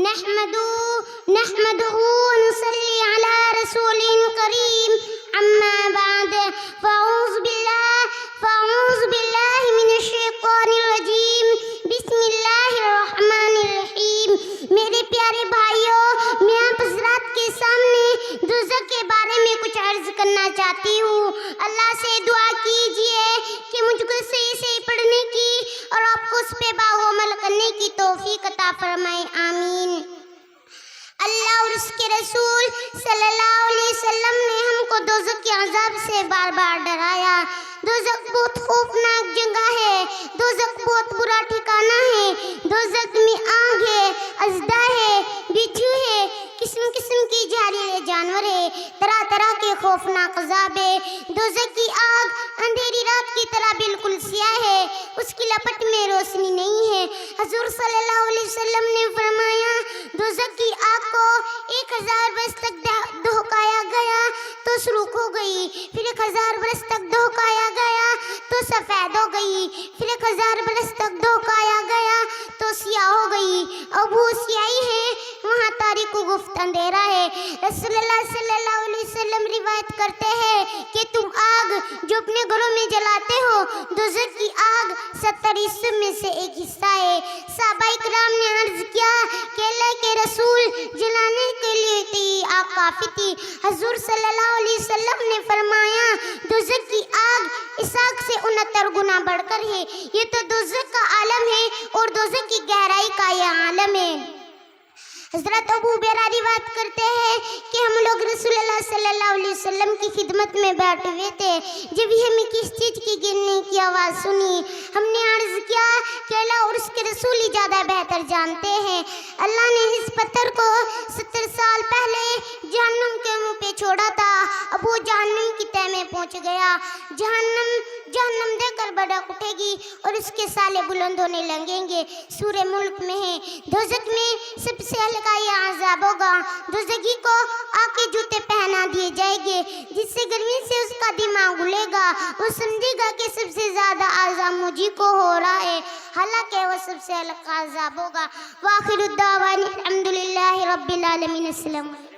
نحمده ونصلي على رسول کریم اما بعد فاعوذ باللہ من الشیطان الرجیم بسم اللہ الرحمن الرحیم۔ میرے پیارے بھائیوں، میں آپ حضرات کے سامنے دوزخ کے بارے میں کچھ عرض کرنا چاہتی ہوں۔ اللہ سے دعا کیجئے کہ مجھ کو صحیح پڑھنے کی اور آپ کو اس پہ عمل کرنے کی توفیق عطا فرمائے، آمین۔ اللہ اور اس کے رسول صلی اللہ علیہ وسلم نے ہم کو دوزخ کے عذاب سے بار بار ڈرایا۔ دوزخ بہت خوفناک جگہ ہے، دوزخ بہت برا ٹھکانہ ہے۔ دوزخ میں آگ ہے، اژدھا ہے، بچھو ہے، قسم قسم کی زہریلے جانور ہے، طرح طرح کے خوفناک عذاب ہے۔ دوزخ کی آگ اندھیری رات کی طرح بالکل سیاہ ہے، اس کی لپٹ میں روشنی نہیں ہے۔ حضور صلی اللہ علیہ وسلم نے فرمایا، دوزخ کی آگ کو 1000 برس تک دہکایا گیا تو سرخ ہو گئی، پھر 1000 برس تک دہکایا گیا تو سفید ہو گئی، پھر 1000 برس تک دہکایا گیا تو سیاہ ہو گئی۔ اب وہ سیاہی ہے، وہاں تاریک و گفت اندھیرا ہے۔ رسول اللہ صلی اللہ علیہ وسلم روایت کرتے ہیں کہ تم آگ جو اپنے گھروں میں جلاتے ہو، دوزخ کی آگ 70 حصوں میں سے ایک حصہ ہے۔ صحابہ اکرام نے عرض کیا کہ اللہ کے رسول، جلانے کے لیے تو یہ آگ کافی تھی۔ حضور صلی اللہ علیہ وسلم نے فرمایا، دوزخ کی آگ اس آگ سے 69 گنا بڑھ کر ہے۔ یہ تو دوزخ کا عالم ہے اور دوزخ کی گہرائی کا یہ عالم ہے۔ حضرت ابو ہریرہ روایت کرتے ہیں کہ ہم لوگ رسول اللہ صلی اللہ علیہ وسلم کی خدمت میں بیٹھے ہوئے تھے، جب ہمیں کس چیز کی گرنے کی آواز سنی، ہم نے عرض کیا کہ اللہ اور اس کے رسول ہی زیادہ بہتر جانتے ہیں۔ اللہ نے اس پتھر کو 70 سال پہلے جہنم کے منہ پہ چھوڑا تھا، اب وہ جہنم کی تہہ میں پہنچ گیا۔ جہنم دیکھ کر بھڑک اٹھے گی اور اس کے سالے بلند ہونے لگیں گے۔ سورہ ملک میں ہے۔ دوزخ میں سب سے ہلکا یہ عذاب ہوگا، دوزخی کو آگ کے جوتے پہنا دیے جائیں گے، جس سے گرمی سے اس کا دماغ گلے گا۔ وہ سمجھے گا کہ سب سے زیادہ عذاب مجھے کو ہو رہا ہے، حالانکہ وہ سب سے ہلکا عذاب ہوگا۔ وآخر الدعوانا الحمدللہ رب العالمین۔ السلام علیکم۔